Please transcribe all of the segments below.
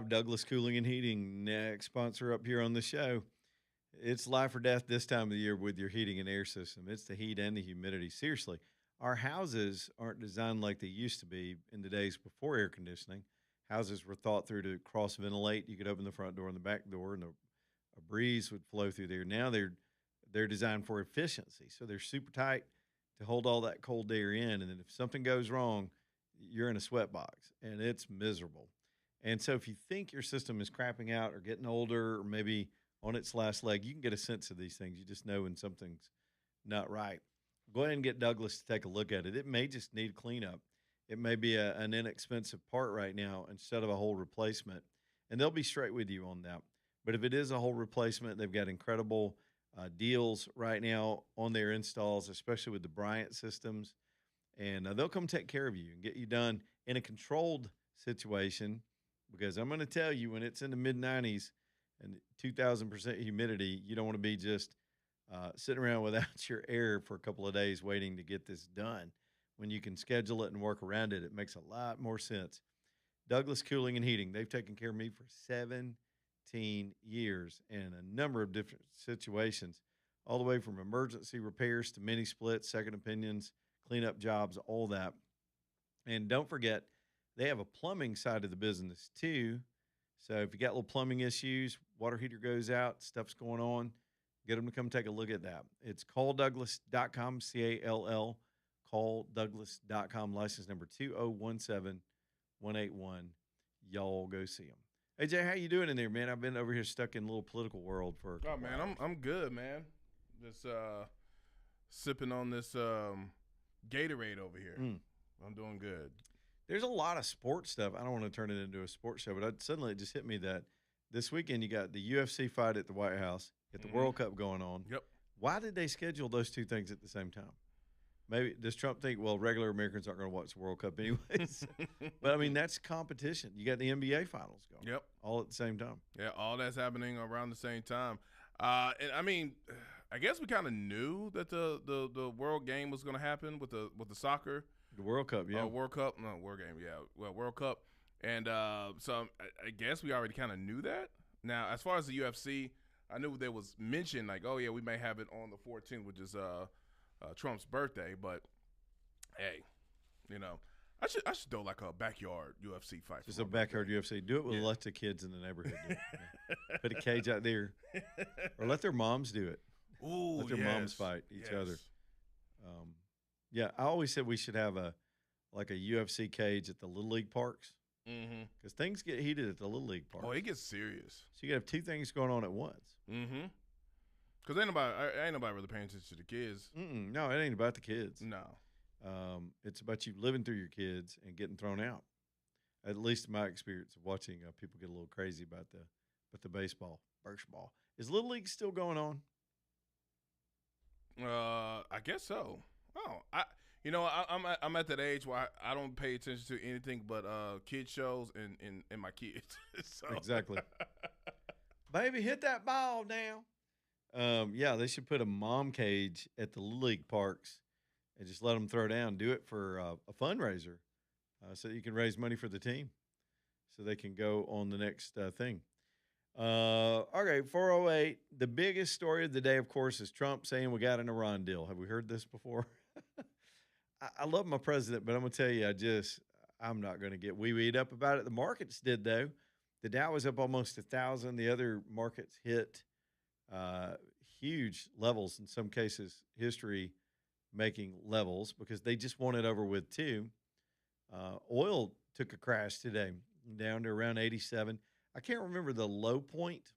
live. Douglas Cooling and Heating, next sponsor up here on the show. It's life or death this time of the year with your heating and air system. It's the heat and the humidity. Seriously, our houses aren't designed like they used to be in the days before air conditioning. Houses were thought through to cross ventilate. You could open the front door and the back door, and a breeze would flow through there. Now they're designed for efficiency, so they're super tight to hold all that cold air in. And then if something goes wrong, you're in a sweat box, and it's miserable. And so if you think your system is crapping out or getting older or maybe on its last leg, you can get a sense of these things. You just know when something's not right. Go ahead and get Douglas to take a look at it. It may just need cleanup. It may be an inexpensive part right now instead of a whole replacement, and they'll be straight with you on that. But if it is a whole replacement, they've got incredible deals right now on their installs, especially with the Bryant systems, and they'll come take care of you and get you done in a controlled situation. Because I'm going to tell you, when it's in the mid 90s and 2,000% humidity, you don't want to be just sitting around without your air for a couple of days waiting to get this done. When you can schedule it and work around it, it makes a lot more sense. Douglas Cooling and Heating, they've taken care of me for 17 years in a number of different situations, all the way from emergency repairs to mini splits, second opinions, cleanup jobs, all that. And don't forget, they have a plumbing side of the business too. So if you got little plumbing issues, water heater goes out, stuff's going on, get them to come take a look at that. It's calldouglas.com, CALL, calldouglas.com, license number 2017181. Y'all go see them. Hey, Jay, how you doing in there, man? I've been over here stuck in a little political world for a couple hours. I'm good, man. Just sipping on this Gatorade over here. I'm doing good. There's a lot of sports stuff. I don't want to turn it into a sports show, but suddenly it just hit me that this weekend you got the UFC fight at the White House, you got the World Cup going on. Yep. Why did they schedule those two things at the same time? Maybe does Trump think, well, regular Americans aren't going to watch the World Cup anyways? But, I mean, that's competition. You got the NBA finals going. Yep. All at the same time. Yeah, all that's happening around the same time. And I mean, I guess we kind of knew that the World Game was going to happen with the soccer. The World Cup, yeah. World Cup. No, World Game, yeah. Well, World Cup. And so I guess we already kind of knew that. Now, as far as the UFC, I knew there was mention like, oh, yeah, we may have it on the 14th, which is Trump's birthday. But, hey, you know, I should do like a backyard UFC fight. Just a backyard UFC. Do it with lots of kids in the neighborhood. Do it. Yeah. Put a cage out there. Or let their moms do it. Ooh, let their moms fight each other. Yeah, I always said we should have a UFC cage at the Little League parks because things get heated at the Little League parks. Oh, it gets serious. So you got to have two things going on at once. Because ain't nobody really paying attention to the kids. No, it ain't about the kids. No. It's about you living through your kids and getting thrown out. At least in my experience of watching people get a little crazy about the baseball, ball. Is Little League still going on? I guess so. Oh, I'm at that age where I don't pay attention to anything but kid shows and my kids. So. Exactly. Baby, hit that ball now. Yeah, they should put a mom cage at the Little League parks and just let them throw down. Do it for a fundraiser so that you can raise money for the team so they can go on the next thing. Okay, 408. The biggest story of the day, of course, is Trump saying we got an Iran deal. Have we heard this before? I love my president, but I'm going to tell you, I'm not going to get wee-weed up about it. The markets did, though. The Dow was up almost 1,000. The other markets hit huge levels, in some cases, history-making levels, because they just want it over with, too. Oil took a crash today, down to around 87. I can't remember the low point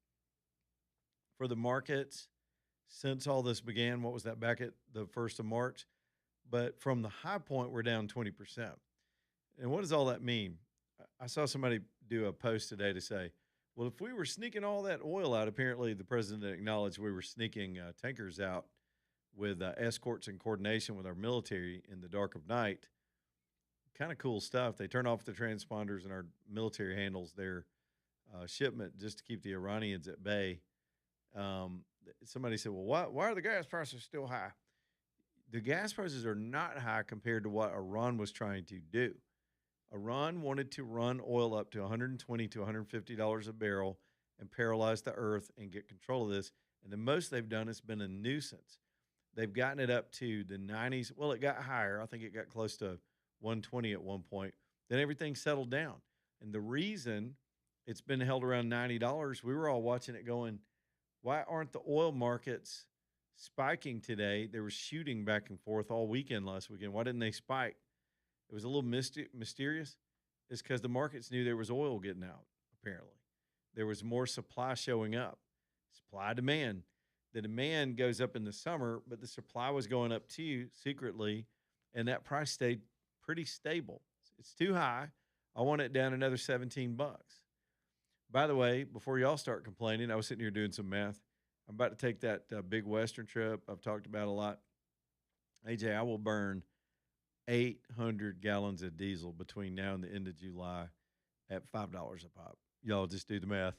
for the markets since all this began. What was that, back at the 1st of March? But from the high point, we're down 20%. And what does all that mean? I saw somebody do a post today to say, well, if we were sneaking all that oil out, apparently the president acknowledged we were sneaking tankers out with escorts in coordination with our military in the dark of night. Kind of cool stuff. They turn off the transponders and our military handles their shipment just to keep the Iranians at bay. Somebody said, well, why are the gas prices still high? The gas prices are not high compared to what Iran was trying to do. Iran wanted to run oil up to 120 to $150 a barrel and paralyze the earth and get control of this. And the most they've done has been a nuisance. They've gotten it up to the 90s. Well, it got higher. I think it got close to 120 at one point. Then everything settled down. And the reason it's been held around $90, we were all watching it going, why aren't the oil markets spiking today? They were shooting back and forth all weekend last weekend. Why didn't they spike? It was a little mysterious. It's because the markets knew there was oil getting out, apparently. There was more supply showing up. Supply, demand. The demand goes up in the summer, but the supply was going up too secretly, and that price stayed pretty stable. It's too high. I want it down another 17 bucks. By the way, before y'all start complaining, I was sitting here doing some math. I'm about to take that big Western trip I've talked about a lot. AJ, I will burn 800 gallons of diesel between now and the end of July at $5 a pop. Y'all just do the math.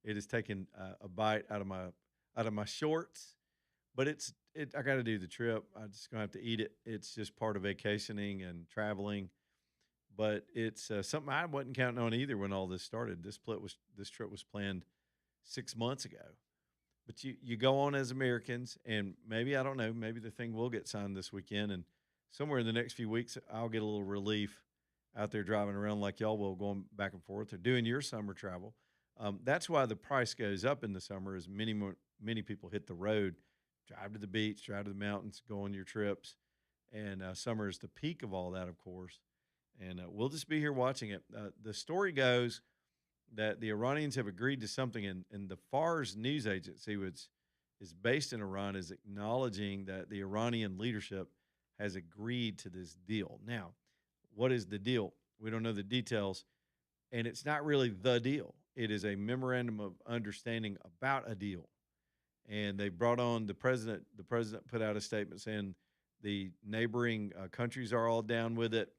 It is taking a bite out of my shorts, but I got to do the trip. I'm just gonna have to eat it. It's just part of vacationing and traveling. But it's something I wasn't counting on either when all this started. This trip was planned 6 months ago. But you go on as Americans, and maybe, I don't know, maybe the thing will get signed this weekend, and somewhere in the next few weeks, I'll get a little relief out there driving around like y'all will, going back and forth or doing your summer travel. That's why the price goes up in the summer, is many people hit the road, drive to the beach, drive to the mountains, go on your trips. And summer is the peak of all that, of course. And we'll just be here watching it. The story goes that the Iranians have agreed to something, and the Fars news agency, which is based in Iran, is acknowledging that the Iranian leadership has agreed to this deal. Now, what is the deal? We don't know the details, and it's not really the deal. It is a memorandum of understanding about a deal. And they brought on the president. The president put out a statement saying the neighboring countries are all down with it.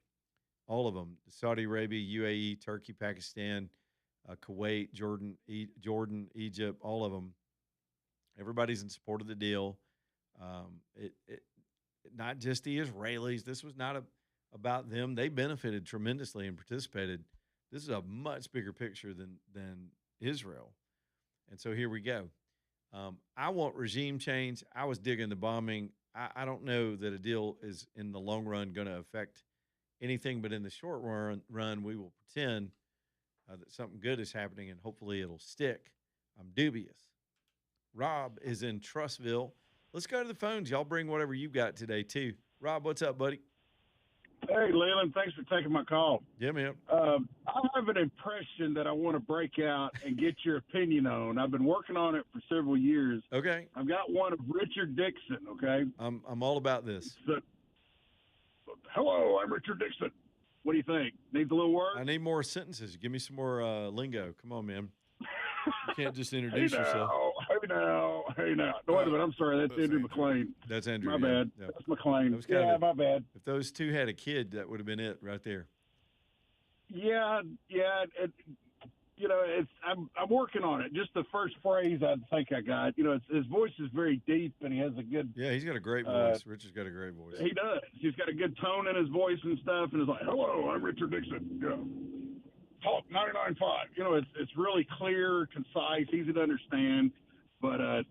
All of them: Saudi Arabia, UAE, Turkey, Pakistan, Kuwait, Jordan, Egypt, all of them. Everybody's in support of the deal. Not just the Israelis. This was not about them. They benefited tremendously and participated. This is a much bigger picture than Israel. And so here we go. I want regime change. I was digging the bombing. I don't know that a deal is in the long run going to affect anything, but in the short run, we will pretend that something good is happening, and hopefully it'll stick. I'm dubious. Rob is in Trussville. Let's go to the phones. Y'all bring whatever you've got today, too. Rob, what's up, buddy? Hey, Leland, thanks for taking my call. Yeah, man. I have an impression that I want to break out and get your opinion on. I've been working on it for several years. Okay. I've got one of Richard Dixon, okay? I'm all about this. Hello, I'm Richard Dixon. What do you think? Needs a little work? I need more sentences. Give me some more lingo. Come on, man. You can't just introduce yourself. Hey now. No, wait a minute. I'm sorry. That's Andrew McLean. That's Andrew. My bad. Yeah. That's McLean. My bad. If those two had a kid, that would have been it right there. Yeah. I'm working on it. Just the first phrase I think I got. His voice is very deep, and he has a good. Yeah, he's got a great voice. Richard's got a great voice. He does. He's got a good tone in his voice and stuff, and it's like, "Hello, I'm Richard Dixon." Talk 99.5. It's really clear, concise, easy to understand. But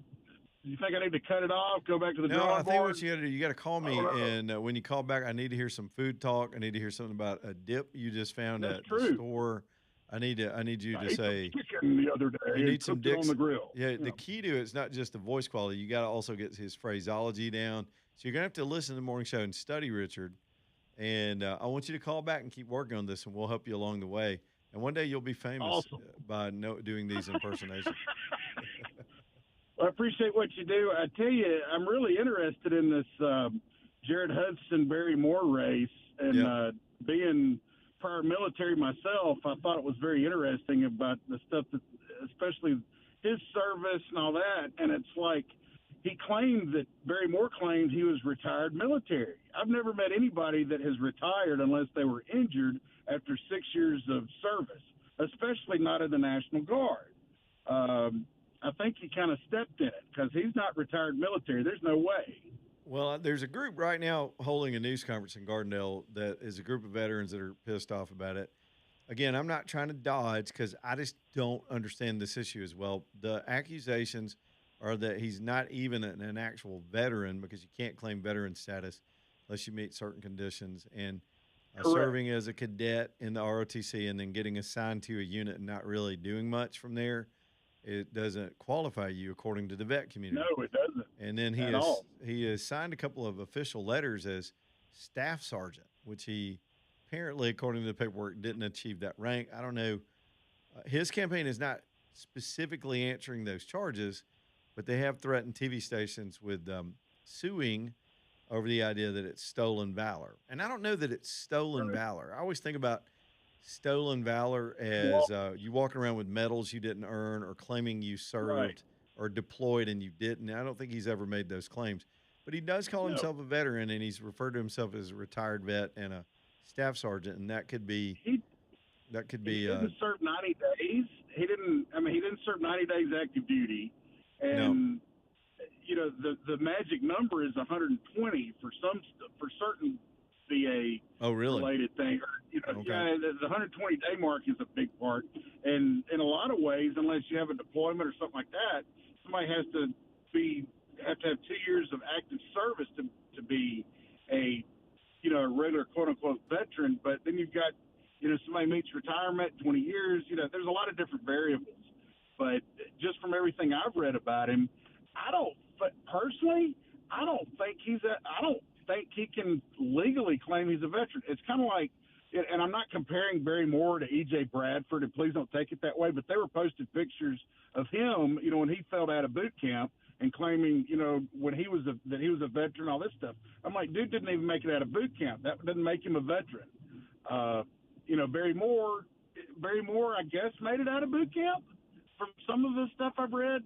you think I need to cut it off? Go back to the drawing board? No, I think what you got to do, you got to call me, and when you call back, I need to hear some food talk. I need to hear something about a dip you just found at the store. I need you to say chicken the other day. You need some dicks on the grill. Yeah, the key to it is not just the voice quality. You got to also get his phraseology down. So you're gonna have to listen to the morning show and study Richard. And I want you to call back and keep working on this, and we'll help you along the way. And one day you'll be famous by doing these impersonations. Well, I appreciate what you do. I tell you, I'm really interested in this Jared Hudson, Barry Moore race. And being prior military myself, I thought it was very interesting about the stuff that, especially his service and all that. And it's like Barry Moore claimed he was retired military. I've never met anybody that has retired unless they were injured after 6 years of service, especially not in the National Guard. I think he kind of stepped in it because he's not retired military. There's no way. Well, there's a group right now holding a news conference in Gardendale that is a group of veterans that are pissed off about it. again, I'm not trying to dodge because I just don't understand this issue as well. The accusations are that he's not even an actual veteran because you can't claim veteran status unless you meet certain conditions. And Correct. serving as a cadet in the ROTC and then getting assigned to a unit and not really doing much from there, it doesn't qualify you according to the vet No, community. it doesn't And then at all. he has signed a couple of official letters as staff sergeant, which he apparently, according to the paperwork, didn't achieve that rank. I don't know. His campaign is not specifically answering those charges, but they have threatened TV stations with suing over the idea that it's stolen valor. And I don't know that it's stolen Right. valor. I always think about stolen valor as Well, you walking around with medals you didn't earn or claiming you right. served or deployed and you didn't. I don't think he's ever made those claims. But he does call No, himself a veteran and he's referred to himself as a retired vet and a staff sergeant. And he that could he be, didn't serve 90 days. He didn't. I mean, he didn't serve 90 days active duty, no. and the magic number is 120 for for certain VA Oh, really? related thing. Okay. The 120 day mark is a big part, and in a lot of ways, unless you have a deployment or something like that, somebody has to have to have 2 years of active service to be a a regular quote unquote veteran. But then you've got somebody meets retirement, 20 years. There's a lot of different variables. But just from everything I've read about him, I don't. But personally, I don't think I don't think he can legally claim he's a veteran. It's kind of like, and I'm not comparing Barry Moore to E.J. Bradford, and please don't take it that way. But they were posted pictures of him, when he failed out of boot camp and claiming, when that he was a veteran, all this stuff. I'm like, dude didn't even make it out of boot camp. That doesn't make him a veteran. Uh, Barry Moore, I guess, made it out of boot camp from some of the stuff I've read.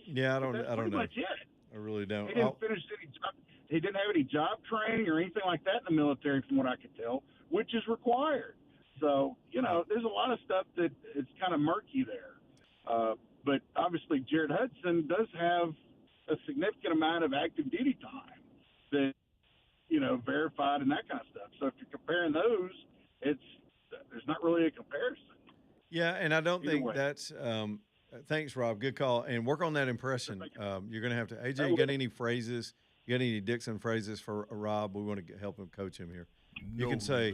Yeah, But that's I don't pretty know. much it. I really don't. He didn't finish any job. He didn't have any job training or anything like that in the military, from what I could tell, which is required. So there's a lot of stuff that it's kind of murky there. But obviously, Jared Hudson does have a significant amount of active duty time that verified and that kind of stuff. So if you're comparing those, there's not really a comparison. Yeah, and I don't Either think way. that's. Thanks, Rob. Good call. And work on that impression. Thank you. You're going to have to. AJ, I you got will. any phrases? You got any Dixon phrases for Rob? We want to help him coach him here. You can say,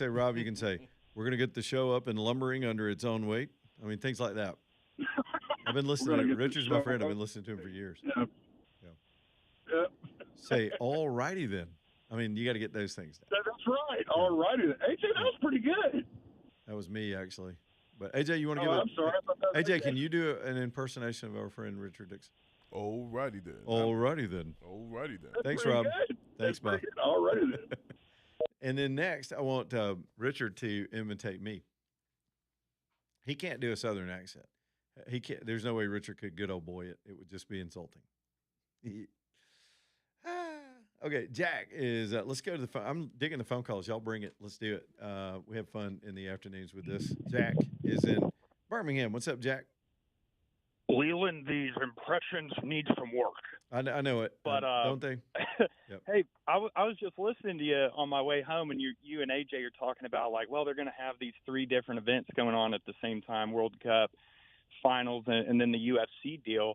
Rob. You can say, we're going to get the show up and lumbering under its own weight. I mean, things like that. I've been listening gonna to get the Richard's my show friend. I've up. been listening to him for years. Yeah. Yeah. Yeah. Say, all righty then. I mean, you got to get those things down. That's right. All righty. AJ, that was pretty good. That was me actually. But AJ, you want to Oh, give I'm sorry. I thought that was AJ, can you do an impersonation of our friend Richard Dixon? Alrighty then. All righty then. Alrighty then. That's Thanks, pretty Rob. good. Thanks, That's pretty Bob. good. All righty then. And then next, I want Richard to imitate me. He can't do a Southern accent. He can't. There's no way Richard could good old boy it. It would just be insulting. Okay, Jack is. Let's go to the phone. I'm digging the phone calls. Y'all bring it. Let's do it. We have fun in the afternoons with this. Jack is in Birmingham. What's up, Jack? Leland, these impressions need some work. I know it. But don't they? Yep. Hey, I was just listening to you on my way home, and you and AJ are talking about they're going to have these 3 different events going on at the same time: World Cup, finals, and then the UFC deal.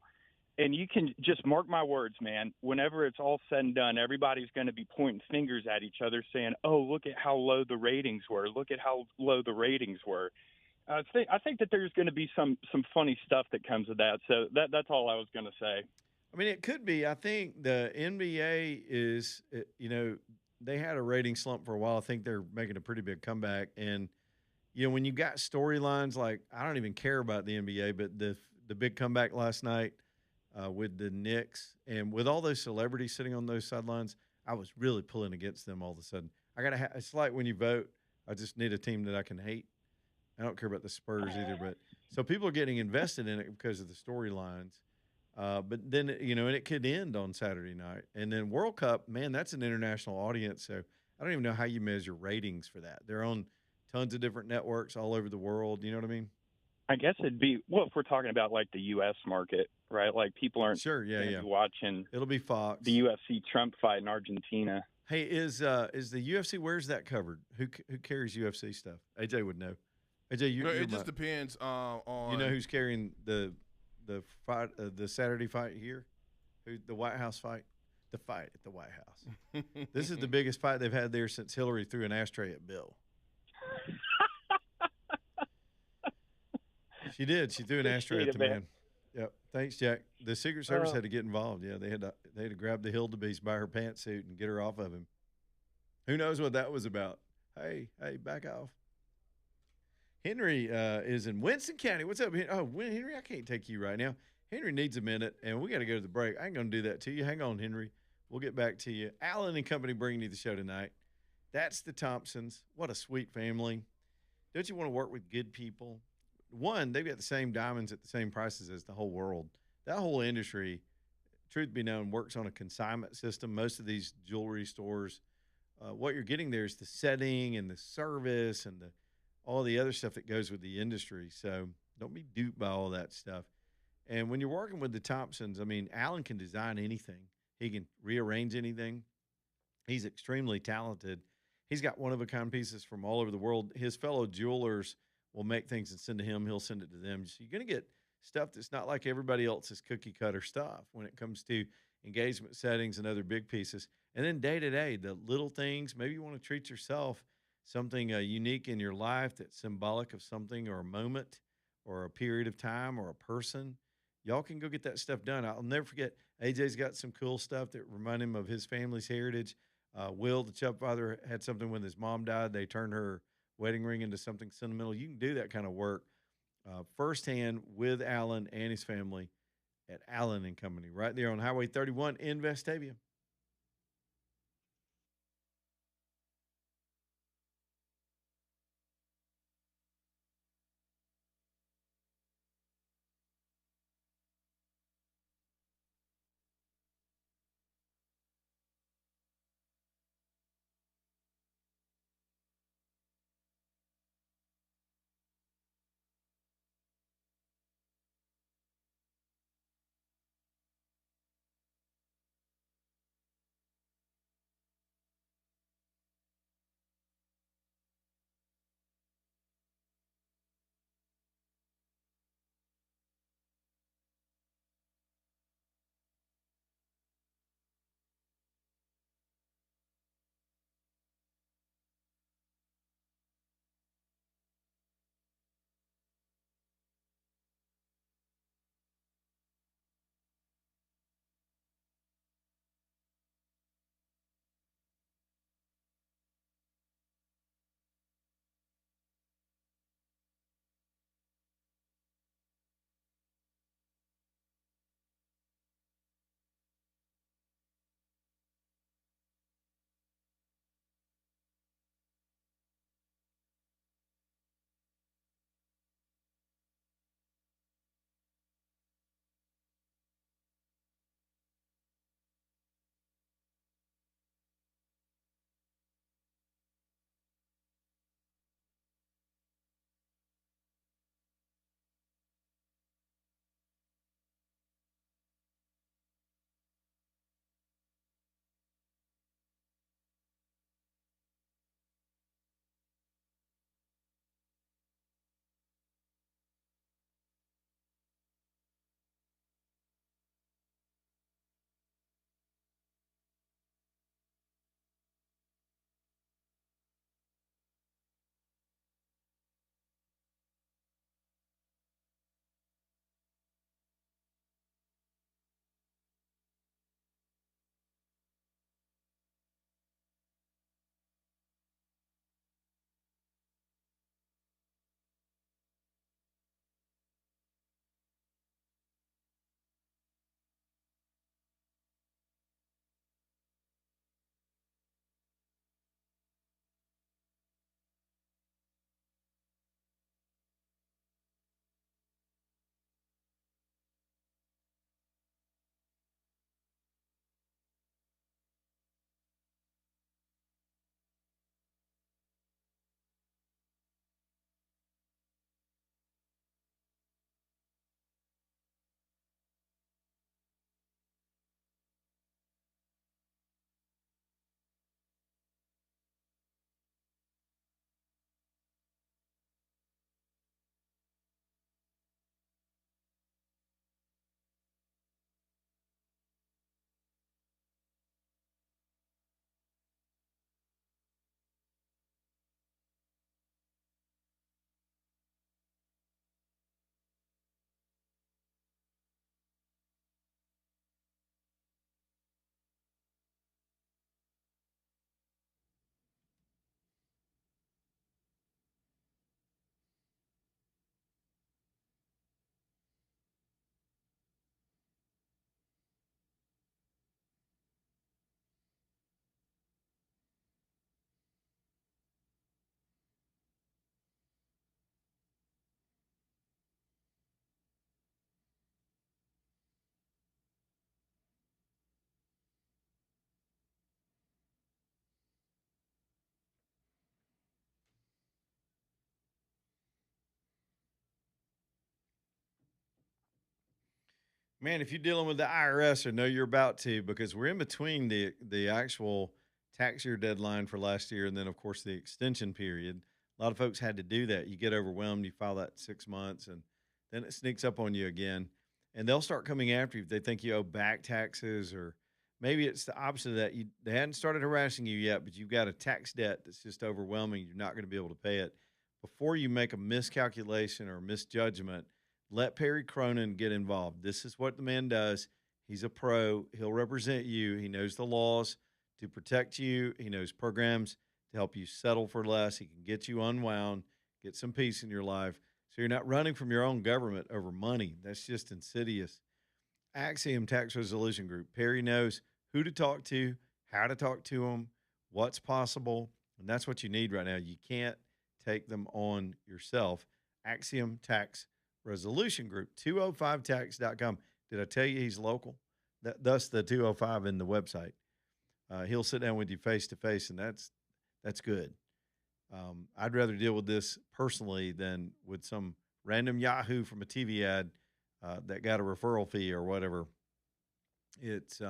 And you can just mark my words, man. Whenever it's all said and done, everybody's going to be pointing fingers at each other, saying, "Oh, look at how low the ratings were. Look at how low the ratings were." I think that there's going to be some funny stuff that comes of that. So that's all I was going to say. I mean, it could be. I think the NBA is, they had a rating slump for a while. I think they're making a pretty big comeback. And, when you got storylines like, I don't even care about the NBA, but the big comeback last night with the Knicks and with all those celebrities sitting on those sidelines, I was really pulling against them all of a sudden. It's like when you vote, I just need a team that I can hate. I don't care about the Spurs either, but so people are getting invested in it because of the storylines. But then, and it could end on Saturday night. And then World Cup, man, that's an international audience. So I don't even know how you measure ratings for that. They're on tons of different networks all over the world. You know what I mean? I guess it'd be, well, if we're talking about the U.S. market, right? Like people aren't Sure, yeah, gonna yeah. be watching It'll be Fox. the UFC Trump fight in Argentina. Hey, is the UFC, where's that covered? Who carries UFC stuff? AJ would know. AJ, It just depends on. You know who's carrying the fight, the Saturday fight here? Who the White House fight? The fight at the White House. This is the biggest fight they've had there since Hillary threw an ashtray at Bill. She did. She threw an ashtray at the man. Yep. Thanks, Jack. The Secret Service had to get involved. Yeah, they had to grab the Hildebeest by her pantsuit and get her off of him. Who knows what that was about? Hey, back off. Henry is in Winston County. What's up, Henry? Oh, Henry, I can't take you right now. Henry needs a minute, and we got to go to the break. I ain't going to do that to you. Hang on, Henry. We'll get back to you. Alan and company bringing you the show tonight. That's the Thompsons. What a sweet family. Don't you want to work with good people? One, they've got the same diamonds at the same prices as the whole world. That whole industry, truth be known, works on a consignment system. Most of these jewelry stores, what you're getting there is the setting and the service and all the other stuff that goes with the industry. So don't be duped by all that stuff. And when you're working with the Thompsons, I mean, Alan can design anything. He can rearrange anything. He's extremely talented. He's got one-of-a-kind pieces from all over the world. His fellow jewelers will make things and send to him. He'll send it to them. So you're going to get stuff that's not like everybody else's cookie-cutter stuff when it comes to engagement settings and other big pieces. And then day-to-day, the little things, maybe you want to treat yourself something unique in your life that's symbolic of something or a moment or a period of time or a person. Y'all can go get that stuff done. I'll never forget, AJ's got some cool stuff that remind him of his family's heritage. Will, the Chubb father, had something when his mom died. They turned her wedding ring into something sentimental. You can do that kind of work firsthand with Alan and his family at Allen and Company right there on Highway 31 in Vestavia. Man, if you're dealing with the IRS or know you're about to, because we're in between the actual tax year deadline for last year and then of course the extension period. A lot of folks had to do that. You get overwhelmed, you file that 6 months, and then it sneaks up on you again. And they'll start coming after you if they think you owe back taxes, or maybe it's the opposite of that. They hadn't started harassing you yet, but you've got a tax debt that's just overwhelming. You're not going to be able to pay it. Before you make a miscalculation or misjudgment, let Perry Cronin get involved. This is what the man does. He's a pro. He'll represent you. He knows the laws to protect you. He knows programs to help you settle for less. He can get you unwound, get some peace in your life. So you're not running from your own government over money. That's just insidious. Axiom Tax Resolution Group. Perry knows who to talk to, how to talk to them, what's possible. And that's what you need right now. You can't take them on yourself. Axiom Tax Resolution Group, 205tax.com. Did I tell you he's local? Thus the 205 in the website. He'll sit down with you face to face, and that's good. I'd rather deal with this personally than with some random Yahoo from a TV ad that got a referral fee or whatever. It's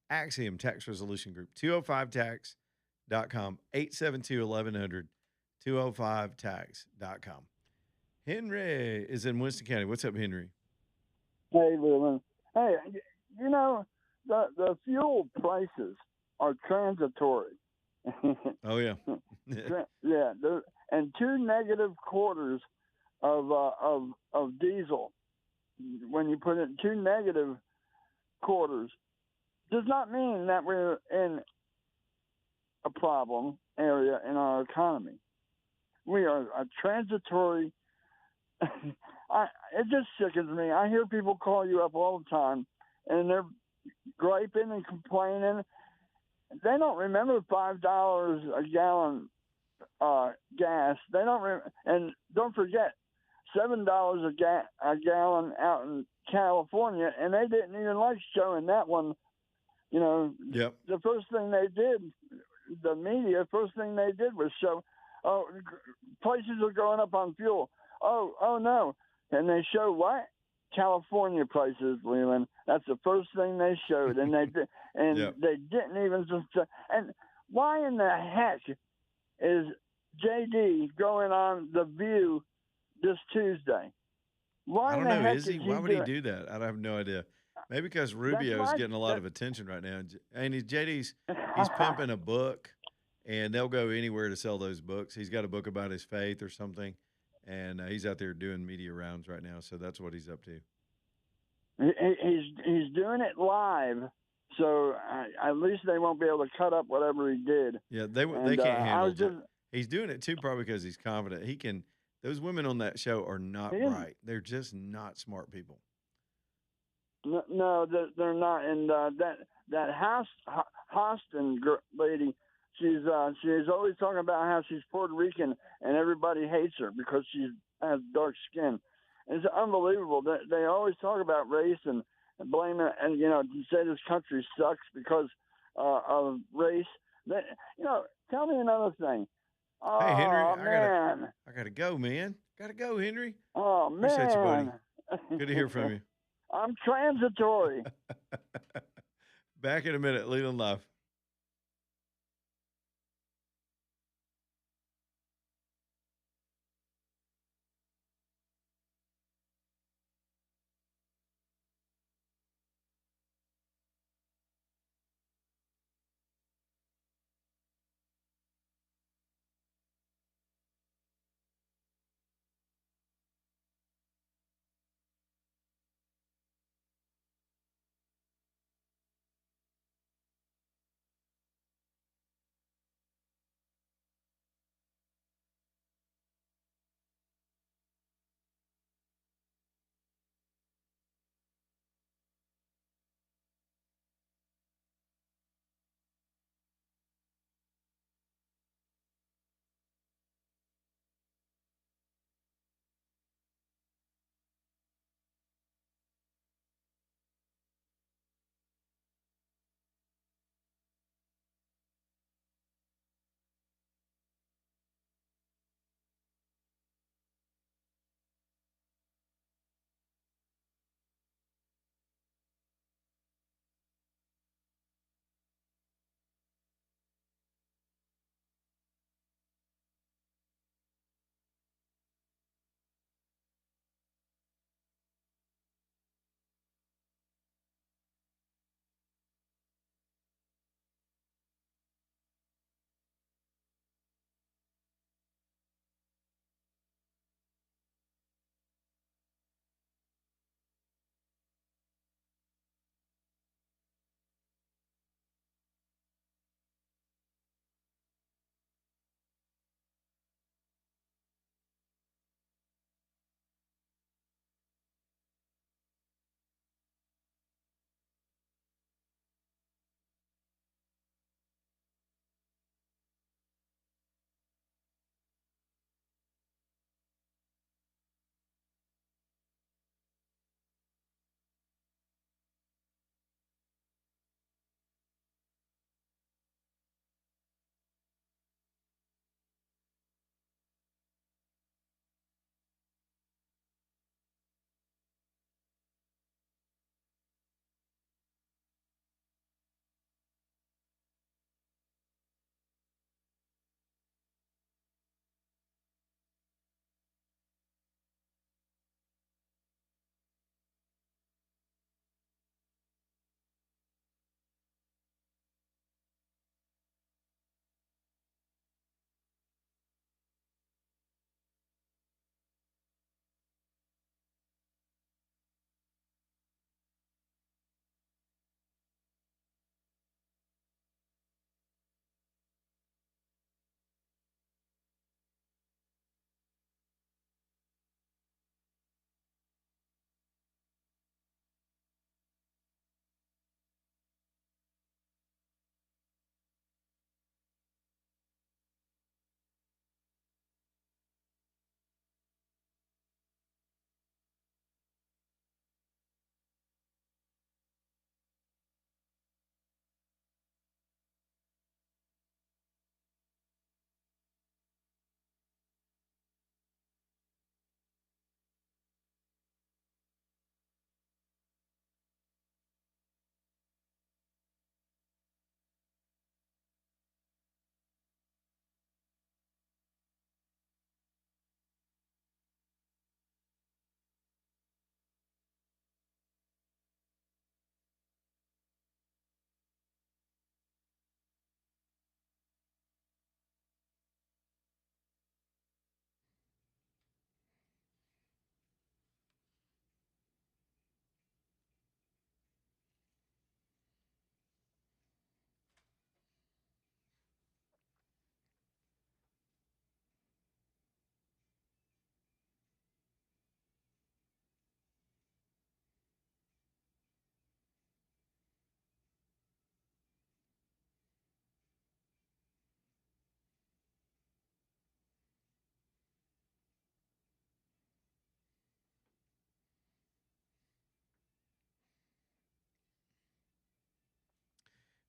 Axiom Tax Resolution Group, 205tax.com, 872-1100, 205tax.com. Henry is in Winston County. What's up, Henry? Hey, Leland. Hey, the fuel prices are transitory. Oh, yeah. Yeah, and 2 negative quarters of diesel, when you put it in 2 negative quarters, does not mean that we're in a problem area in our economy. We are a transitory. It just sickens me. I hear people call you up all the time, and they're griping and complaining. They don't remember $5 a gallon gas. They don't, and don't forget $7 a gallon out in California, and they didn't even like showing that one. You know, yep. The first thing they did, the media, first thing they did was show, oh, prices are going up on fuel. Oh no. And they show what? California prices, Leland. That's the first thing they showed. And they did, and yep. They didn't even. And why in the heck is JD going on The View this Tuesday? I don't know. Is he? Why would he do that? I have no idea. Maybe because Rubio is getting a lot of attention right now. And JD's he's pimping a book, and they'll go anywhere to sell those books. He's got a book about his faith or something. And he's out there doing media rounds right now, so that's what he's up to. He's doing it live, so at least they won't be able to cut up whatever he did. Yeah, they can't handle it. He's doing it too, probably because he's confident he can. Those women on that show are not bright; they're just not smart people. No, they're not. And that Hostin lady. She's always talking about how she's Puerto Rican and everybody hates her because she has dark skin. It's unbelievable. They always talk about race and blame it, and say this country sucks because of race. Tell me another thing. Oh, hey Henry, man. I gotta go, man. Gotta go, Henry. Oh man, appreciate you, buddy. Good to hear from you. I'm transitory. Back in a minute, Leland Live.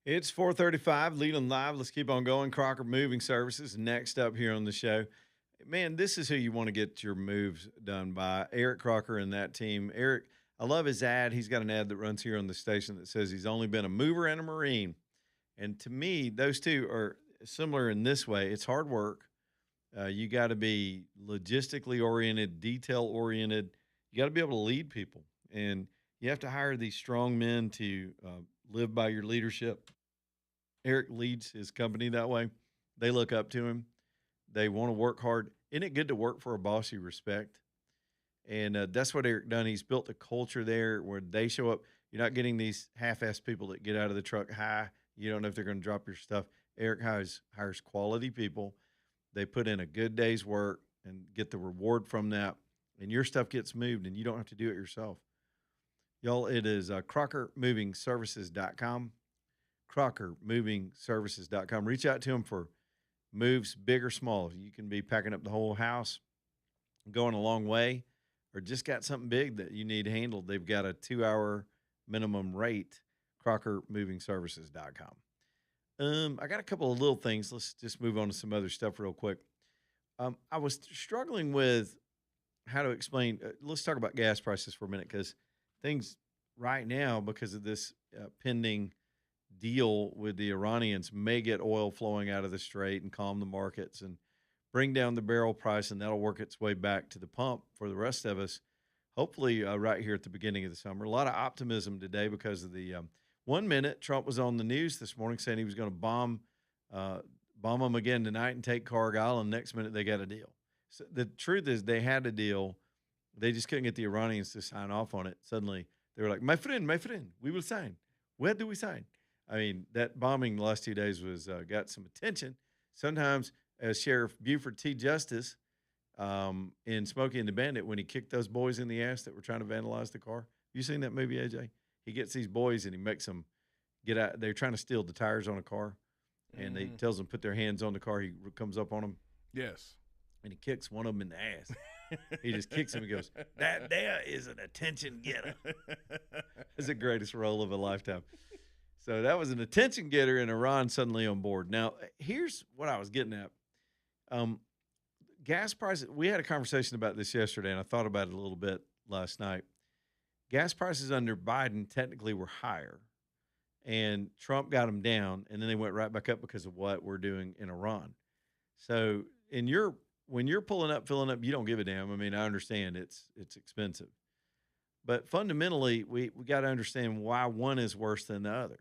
It's 4:35, Leland Live. Let's keep on going. Crocker Moving Services next up here on the show. Man, this is who you want to get your moves done by. Eric Crocker and that team. Eric, I love his ad. He's got an ad that runs here on the station that says he's only been a mover and a Marine. And to me, those two are similar in this way. It's hard work. You got to be logistically oriented, detail oriented. You got to be able to lead people. And you have to hire these strong men to live by your leadership. Eric leads his company that way. They look up to him. They want to work hard. Isn't it good to work for a boss you respect? And that's what Eric done. He's built a culture there where they show up. You're not getting these half-assed people that get out of the truck high. You don't know if they're going to drop your stuff. Eric hires quality people. They put in a good day's work and get the reward from that. And your stuff gets moved, and you don't have to do it yourself. Y'all, it is CrockerMovingServices.com. CrockerMovingServices.com. Reach out to them for moves, big or small. You can be packing up the whole house, going a long way, or just got something big that you need handled. They've got a 2-hour minimum rate. CrockerMovingServices.com. I got a couple of little things. Let's just move on to some other stuff real quick. I was struggling with how to explain. Let's talk about gas prices for a minute, because things right now, because of this pending deal with the Iranians, may get oil flowing out of the strait and calm the markets and bring down the barrel price, and that'll work its way back to the pump for the rest of us, hopefully right here at the beginning of the summer. A lot of optimism today because of the 1 minute Trump was on the news this morning saying he was going to bomb them again tonight and take Cargill, and next minute they got a deal. So the truth is they had a deal. They just couldn't get the Iranians to sign off on it. Suddenly they were like, my friend, we will sign. Where do we sign? I mean, that bombing the last 2 days was got some attention. Sometimes, as Sheriff Buford T. Justice in Smokey and the Bandit, when he kicked those boys in the ass that were trying to vandalize the car. You seen that movie, AJ? He gets these boys and he makes them get out. They're trying to steal the tires on a car, and he tells them put their hands on the car. He comes up on them. Yes. And he kicks one of them in the ass. He just kicks him and goes, that there is an attention getter. It's the greatest role of a lifetime. So that was an attention getter, and Iran suddenly on board. Now, here's what I was getting at. Gas prices, we had a conversation about this yesterday, and I thought about it a little bit last night. Gas prices under Biden technically were higher, and Trump got them down, and then they went right back up because of what we're doing in Iran. So when you're pulling up, filling up, you don't give a damn. I mean, I understand it's expensive. But fundamentally, we got to understand why one is worse than the other.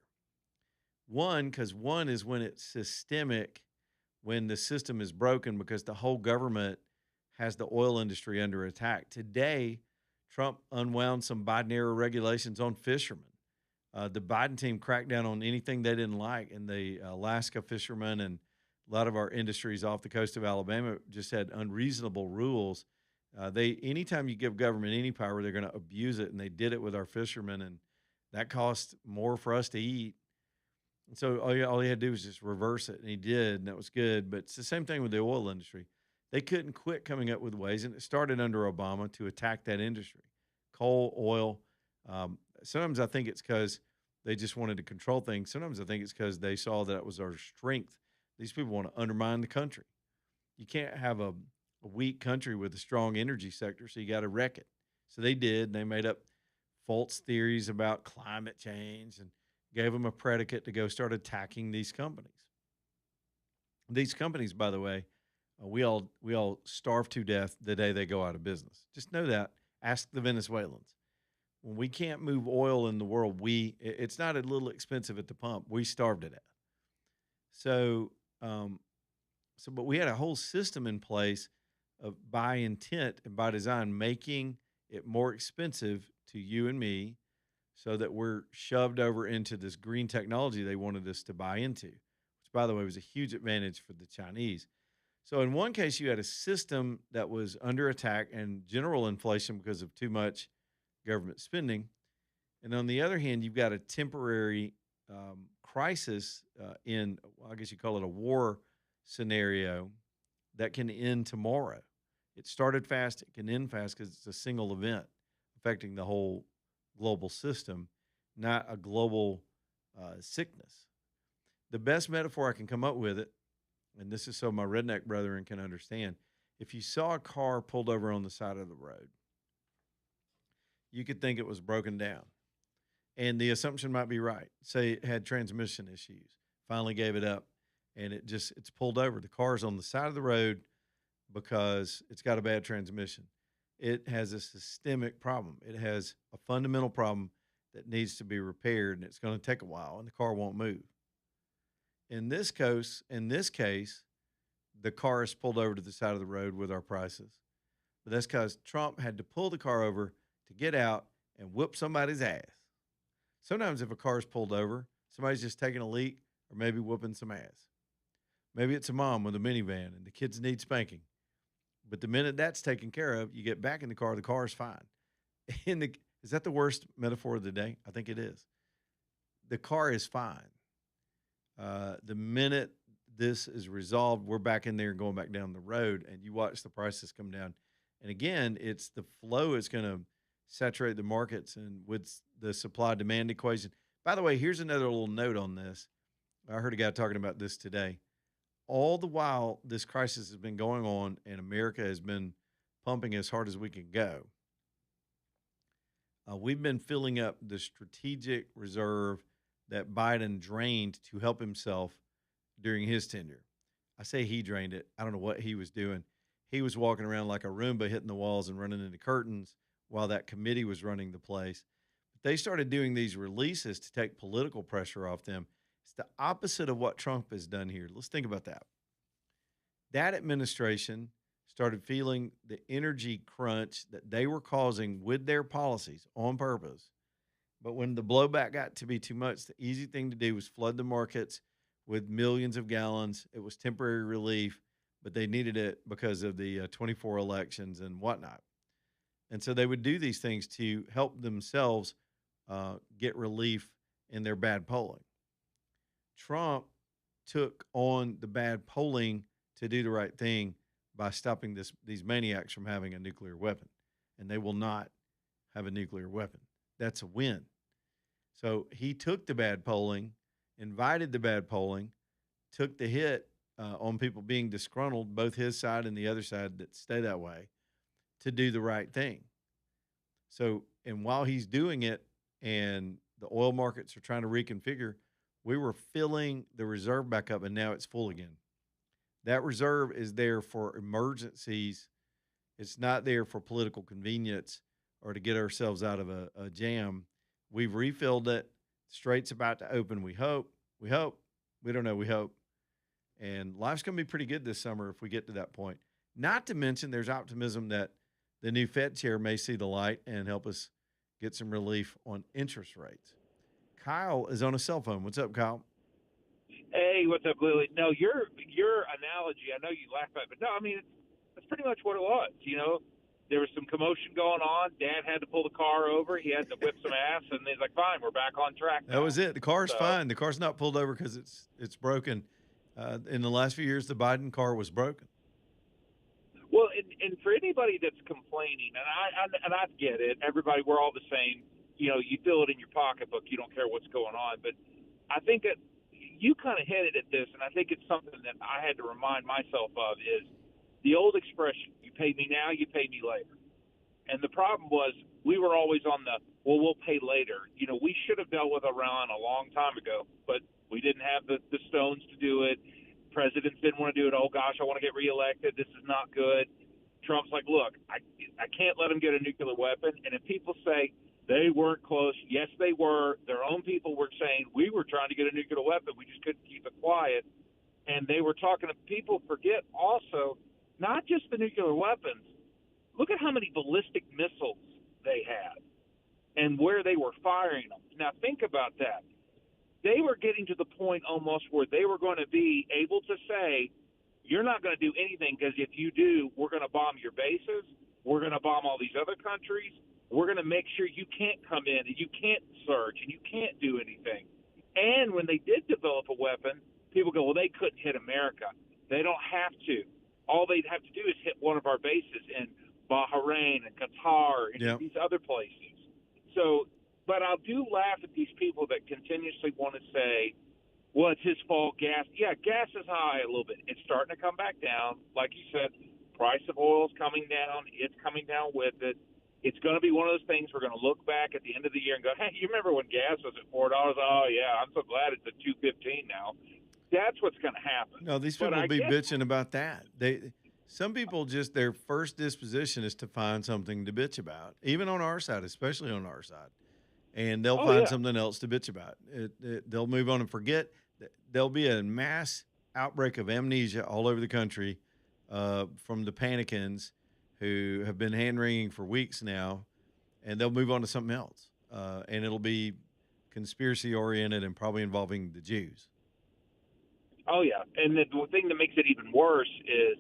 One, because one is when it's systemic, when the system is broken because the whole government has the oil industry under attack. Today, Trump unwound some Biden-era regulations on fishermen. The Biden team cracked down on anything they didn't like, and the Alaska fishermen and a lot of our industries off the coast of Alabama just had unreasonable rules. Anytime you give government any power, they're going to abuse it, and they did it with our fishermen, and that cost more for us to eat. And so all he had to do was just reverse it, and he did, and that was good. But it's the same thing with the oil industry. They couldn't quit coming up with ways, and it started under Obama to attack that industry. Coal, oil. Sometimes I think it's because they just wanted to control things. Sometimes I think it's because they saw that it was our strength. These people want to undermine the country. You can't have a weak country with a strong energy sector, so you got to wreck it. So they did, and they made up false theories about climate change and gave them a predicate to go start attacking these companies. These companies, by the way, we all starve to death the day they go out of business. Just know that. Ask the Venezuelans. When we can't move oil in the world, it's not a little expensive at the pump. We starve to death. But we had a whole system in place of by intent and by design, making it more expensive to you and me so that we're shoved over into this green technology they wanted us to buy into, which, by the way, was a huge advantage for the Chinese. So in one case, you had a system that was under attack and general inflation because of too much government spending. And on the other hand, you've got a temporary crisis I guess you call it a war scenario that can end tomorrow. It started fast, it can end fast because it's a single event affecting the whole global system, not a global sickness. The best metaphor I can come up with it, and this is so my redneck brethren can understand. If you saw a car pulled over on the side of the road, you could think it was broken down. And the assumption might be right. Say it had transmission issues, finally gave it up, and it's pulled over. The car's on the side of the road because it's got a bad transmission. It has a systemic problem. It has a fundamental problem that needs to be repaired, and it's going to take a while, and the car won't move. In this case, the car is pulled over to the side of the road with our prices. But that's because Trump had to pull the car over to get out and whoop somebody's ass. Sometimes if a car is pulled over, somebody's just taking a leak or maybe whooping some ass. Maybe it's a mom with a minivan and the kids need spanking. But the minute that's taken care of, you get back in the car is fine. Is that the worst metaphor of the day? I think it is. The car is fine. The minute this is resolved, we're back in there and going back down the road, and you watch the prices come down. And again, it's the flow is going to saturate the markets and with the supply-demand equation. By the way, here's another little note on this. I heard a guy talking about this today. All the while this crisis has been going on and America has been pumping as hard as we can go, we've been filling up the strategic reserve that Biden drained to help himself during his tenure. I say he drained it. I don't know what he was doing. He was walking around like a Roomba, hitting the walls and running into curtains while that committee was running the place. But they started doing these releases to take political pressure off them. It's the opposite of what Trump has done here. Let's think about that. That administration started feeling the energy crunch that they were causing with their policies on purpose. But when the blowback got to be too much, the easy thing to do was flood the markets with millions of gallons. It was temporary relief, but they needed it because of the 24 elections and whatnot. And so they would do these things to help themselves get relief in their bad polling. Trump took on the bad polling to do the right thing by stopping these maniacs from having a nuclear weapon. And they will not have a nuclear weapon. That's a win. So he took the bad polling, invited the bad polling, took the hit on people being disgruntled, both his side and the other side that stay that way, to do the right thing. So, and while he's doing it and the oil markets are trying to reconfigure, we were filling the reserve back up and now it's full again. That reserve is there for emergencies. It's not there for political convenience or to get ourselves out of a jam. We've refilled it. Strait's about to open. We hope. We hope. We don't know. We hope. And life's going to be pretty good this summer if we get to that point. Not to mention there's optimism that the new Fed chair may see the light and help us get some relief on interest rates. Kyle is on a cell phone. What's up, Kyle? Hey, what's up, Lily? No, your analogy, I know you laugh at it, but no, I mean, that's pretty much what it was. You know, there was some commotion going on. Dad had to pull the car over. He had to whip some ass, and he's like, fine, we're back on track now. That was it. The car's fine. The car's not pulled over because it's broken. In the last few years, the Biden car was broken. Well, and for anybody that's complaining, and I get it, everybody, we're all the same. You know, you feel it in your pocketbook. You don't care what's going on. But I think that you kind of hinted at this, and I think it's something that I had to remind myself of is the old expression, you pay me now, you pay me later. And the problem was we were always on the, well, we'll pay later. You know, we should have dealt with Iran a long time ago, but we didn't have the stones to do it. Presidents didn't want to do it. Oh, gosh, I want to get reelected. This is not good. Trump's like, look, I can't let him get a nuclear weapon. And if people say they weren't close, yes, they were. Their own people were saying we were trying to get a nuclear weapon. We just couldn't keep it quiet. And they were talking to people forget also not just the nuclear weapons. Look at how many ballistic missiles they had and where they were firing them. Now, think about that. They were getting to the point almost where they were going to be able to say, you're not going to do anything because if you do, we're going to bomb your bases. We're going to bomb all these other countries. We're going to make sure you can't come in and you can't search and you can't do anything. And when they did develop a weapon, people go, well, they couldn't hit America. They don't have to. All they'd have to do is hit one of our bases in Bahrain and Qatar and these other places. So, but I do laugh at these people that continuously want to say, well, it's his fault. Gas is high a little bit. It's starting to come back down. Like you said, price of oil is coming down. It's coming down with it. It's going to be one of those things we're going to look back at the end of the year and go, hey, you remember when gas was at $4? Oh, yeah, I'm so glad it's at $2.15 now. That's what's going to happen. No, these people But I be guess- bitching about that. Some people just their first disposition is to find something to bitch about, even on our side, especially on our side. And they'll find something else to bitch about. They'll move on and forget. There'll be a mass outbreak of amnesia all over the country from the panicans who have been hand-wringing for weeks now, and they'll move on to something else. And it'll be conspiracy-oriented and probably involving the Jews. Oh, yeah. And the thing that makes it even worse is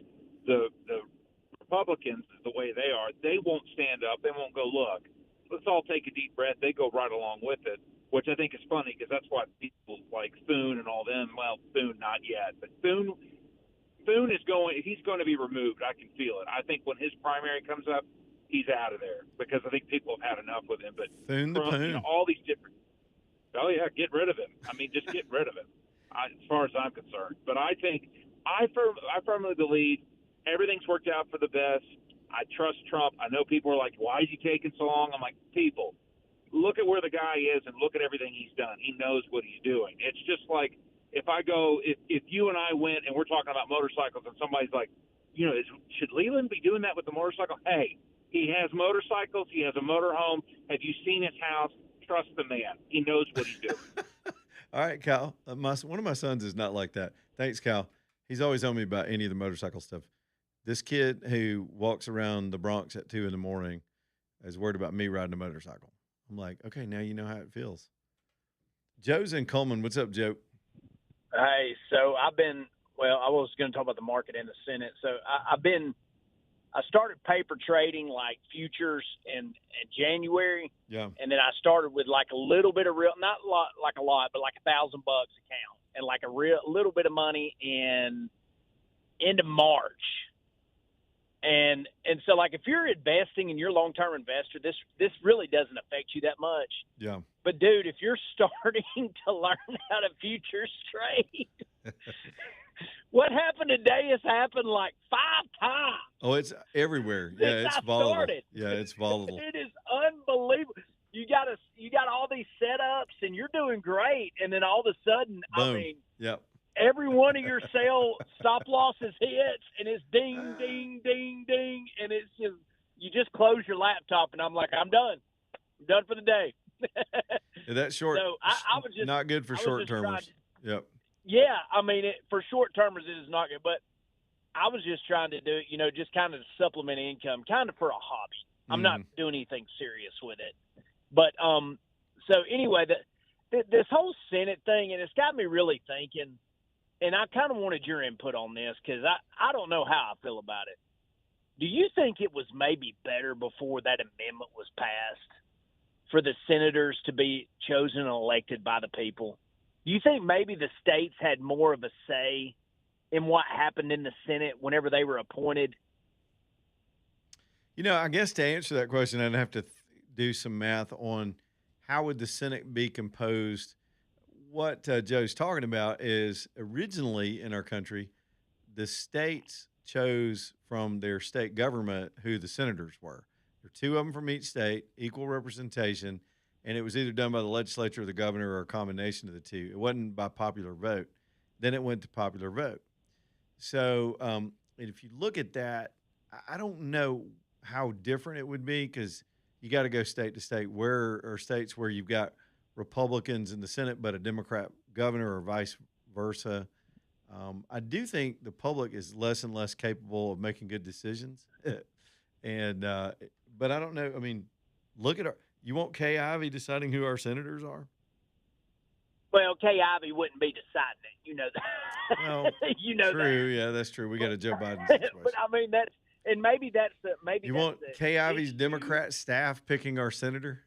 the Republicans, the way they are, they won't stand up. They won't go, look, let's all take a deep breath. They go right along with it, which I think is funny because that's what people like Thune and all them. Well, Thune not yet, but Thune is he's going to be removed. I can feel it. I think when his primary comes up, he's out of there because I think people have had enough with him. But Thune the Poon. You know, all these different. Oh yeah, get rid of him. I mean, just get rid of him. As far as I'm concerned, but I think I firmly believe everything's worked out for the best. I trust Trump. I know people are like, why is he taking so long? I'm like, people, look at where the guy is and look at everything he's done. He knows what he's doing. It's just like if you and I went and we're talking about motorcycles and somebody's like, you know, should Leland be doing that with the motorcycle? Hey, he has motorcycles. He has a motorhome. Have you seen his house? Trust the man. He knows what he's doing. All right, Kyle. One of my sons is not like that. Thanks, Kyle. He's always on me about any of the motorcycle stuff. This kid who walks around the Bronx at 2 a.m. is worried about me riding a motorcycle. I'm like, okay, now you know how it feels. Joe's in Coleman. What's up, Joe? Hey, so I was going to talk about the market in the Senate. So I started paper trading like futures in January. Yeah. And then I started with like a little bit of not a lot, but like $1,000 account and like a little bit of money into March. And so like if you're investing and you're a long-term investor, this really doesn't affect you that much. Yeah. But dude, if you're starting to learn how to futures trade, what happened today has happened like 5 times. Oh, it's everywhere. Yeah, it's volatile. Started. Yeah, it's volatile. It is unbelievable. You got all these setups and you're doing great, and then all of a sudden, Boom. I mean, Yep. every one of your stop losses hits, and it's ding, ding, ding, ding, and it's just you just close your laptop, and I'm like, I'm done for the day. Yeah, that short. So I was just not good for short termers. Yep. Yeah, I mean, for short termers, it is not good. But I was just trying to do, just kind of supplement income, kind of for a hobby. I'm not doing anything serious with it. But so anyway, this whole Senate thing, and it's got me really thinking. And I kind of wanted your input on this because I don't know how I feel about it. Do you think it was maybe better before that amendment was passed for the senators to be chosen and elected by the people? Do you think maybe the states had more of a say in what happened in the Senate whenever they were appointed? I guess to answer that question, I'd have to do some math on how would the Senate be composed. What Joe's talking about is originally in our country, the states chose from their state government who the senators were. There were 2 of them from each state, equal representation, and it was either done by the legislature or the governor or a combination of the two. It wasn't by popular vote. Then it went to popular vote. So if you look at that, I don't know how different it would be because you got to go state to state. Where are states where you've got Republicans in the Senate but a Democrat governor or vice versa? I do think the public is less and less capable of making good decisions. But I don't know. I mean, look at you want Kay Ivey deciding who our senators are? Well, Kay Ivey wouldn't be deciding it. You know that. Well, true. That. Yeah, that's true. We got a Joe Biden situation. But I mean, maybe that's you want Kay Ivey's Democrat staff picking our senator?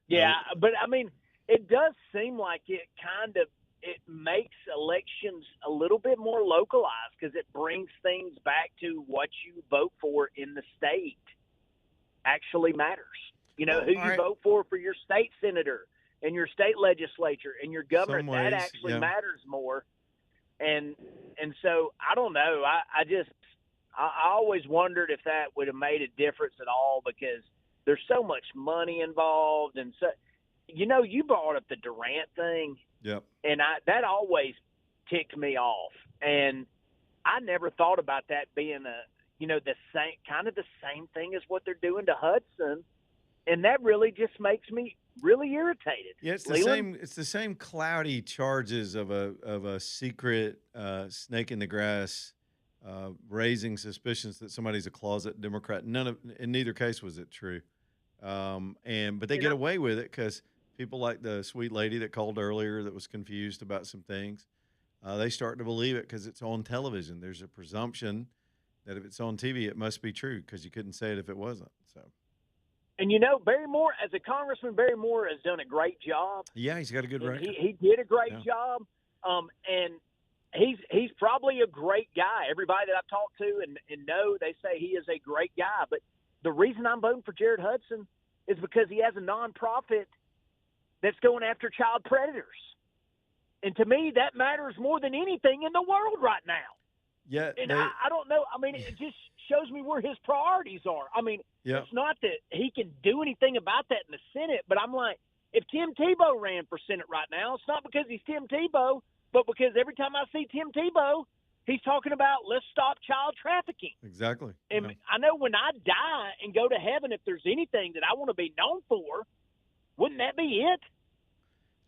Yeah, but I mean, it does seem like it makes elections a little bit more localized because it brings things back to what you vote for in the state actually matters. Who you vote for your state senator and your state legislature and your governor, Some that ways, actually yeah. matters more. And so I don't know. I always wondered if that would have made a difference at all, because there's so much money involved. And so, you brought up the Durant thing. Yep. And that always ticked me off. And I never thought about that being the same thing as what they're doing to Hudson. And that really just makes me really irritated. Yeah, it's the Leland? same. It's the same cloudy charges of a secret snake in the grass, raising suspicions that somebody's a closet Democrat. In neither case was it true. But they get away with it because people like the sweet lady that called earlier that was confused about some things. They start to believe it because it's on television. There's a presumption that if it's on TV, it must be true because you couldn't say it if it wasn't. So. And Barry Moore, as a congressman, Barry Moore has done a great job. Yeah, he's got a good record. He did a great job. And he's probably a great guy. Everybody that I've talked to and know, they say he is a great guy. But the reason I'm voting for Jared Hudson is because he has a nonprofit that's going after child predators. And to me, that matters more than anything in the world right now. Yeah, and I don't know. I mean, it just shows me where his priorities are. I mean, It's not that he can do anything about that in the Senate, but I'm like, if Tim Tebow ran for Senate right now, it's not because he's Tim Tebow, but because every time I see Tim Tebow, he's talking about let's stop child trafficking. Exactly. And I know when I die and go to heaven, if there's anything that I want to be known for, wouldn't that be it?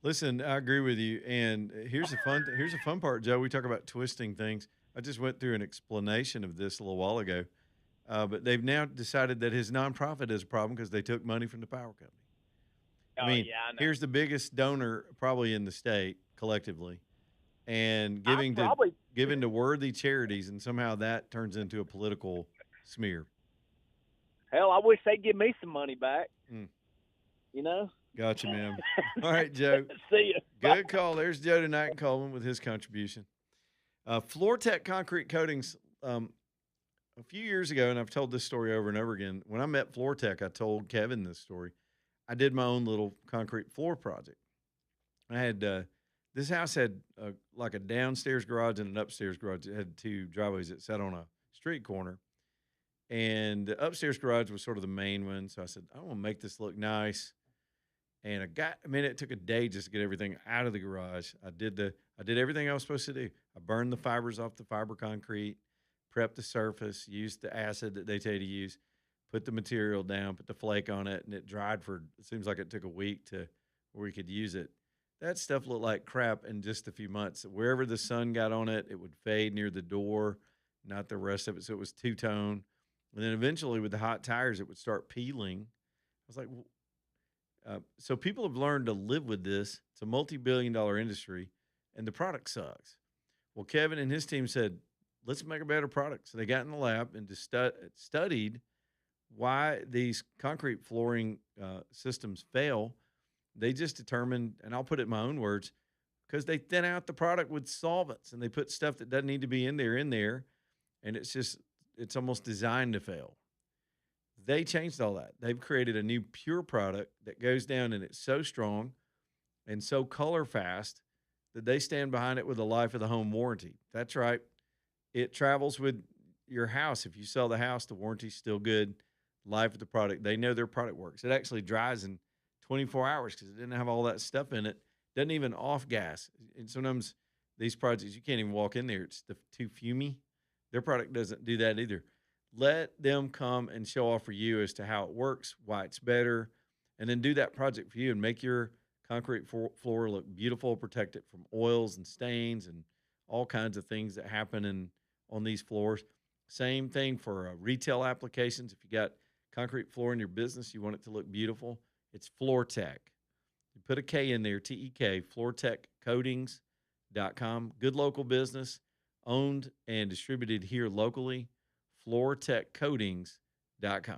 Listen, I agree with you. And here's the fun part, Joe. We talk about twisting things. I just went through an explanation of this a little while ago, but they've now decided that his nonprofit is a problem because they took money from the power company. I know. Here's the biggest donor probably in the state collectively, and giving to worthy charities, and somehow that turns into a political smear. Hell, I wish they'd give me some money back. Gotcha, man. All right, Joe. See you. Good call. There's Joe tonight in Coleman with his contribution. FloorTech Concrete Coatings, a few years ago, and I've told this story over and over again, when I met FloorTech, I told Kevin this story. I did my own little concrete floor project. I had this house had like a downstairs garage and an upstairs garage. It had two driveways that sat on a street corner. And the upstairs garage was sort of the main one. So I said, I want to make this look nice. And it took a day just to get everything out of the garage. I did everything I was supposed to do. I burned the fibers off the fiber concrete, prepped the surface, used the acid that they tell you to use, put the material down, put the flake on it, and it dried it seems like it took a week to where we could use it. That stuff looked like crap in just a few months. Wherever the sun got on it, it would fade near the door, not the rest of it. So it was two-tone. And then eventually with the hot tires, it would start peeling. I was like, so people have learned to live with this. It's a multi-billion-dollar industry, and the product sucks. Well, Kevin and his team said, let's make a better product. So they got in the lab and just studied why these concrete flooring systems fail. They just determined, and I'll put it in my own words, because they thin out the product with solvents, and they put stuff that doesn't need to be in there, and it's almost designed to fail. They changed all that. They've created a new pure product that goes down, and it's so strong and so color fast that they stand behind it with a life of the home warranty. That's right. It travels with your house. If you sell the house, the warranty's still good. Life of the product. They know their product works. It actually dries in 24 hours because it didn't have all that stuff in it. Doesn't even off gas. And sometimes these projects, you can't even walk in there. It's too fumey. Their product doesn't do that either. Let them come and show off for you as to how it works, why it's better, and then do that project for you and make your concrete floor look beautiful, protect it from oils and stains and all kinds of things that happen on these floors. Same thing for retail applications. If you got concrete floor in your business, you want it to look beautiful, it's FloorTech. You put a K in there, T-E-K, FloorTechCoatings.com. Good local business, owned and distributed here locally. FloorTechCoatings.com.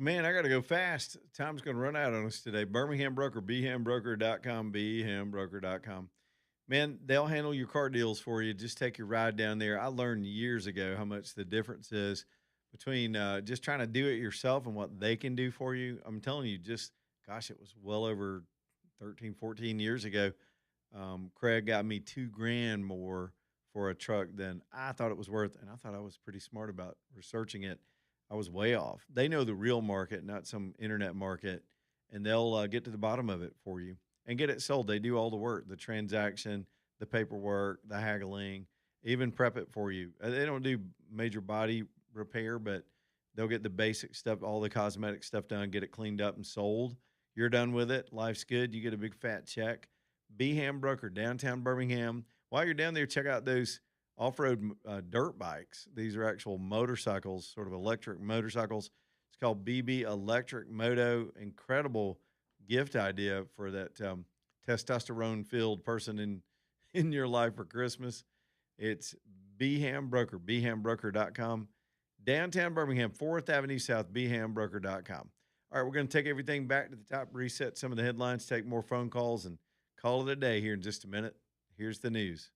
Man, I got to go fast. Time's going to run out on us today. Birmingham Broker, bhambroker.com, bhambroker.com. Man, they'll handle your car deals for you. Just take your ride down there. I learned years ago how much the difference is between just trying to do it yourself and what they can do for you. I'm telling you, gosh, it was well over 13, 14 years ago. Craig got me $2,000 more for a truck than I thought it was worth. And I thought I was pretty smart about researching it. I was way off. They know the real market, not some internet market, and they'll get to the bottom of it for you and get it sold. They do all the work, the transaction, the paperwork, the haggling, even prep it for you. They don't do major body repair, but they'll get the basic stuff, all the cosmetic stuff done, get it cleaned up and sold. You're done with it. Life's good. You get a big fat check. Beham Broker, downtown Birmingham. While you're down there, check out those off-road dirt bikes. These are actual motorcycles, sort of electric motorcycles. It's called BB Electric Moto. Incredible gift idea for that testosterone-filled person in your life for Christmas. It's Beham Broker, bhambroker.com. Downtown Birmingham, 4th Avenue South, bhambroker.com. All right, we're going to take everything back to the top, reset some of the headlines, take more phone calls, and call it a day here in just a minute. Here's the news.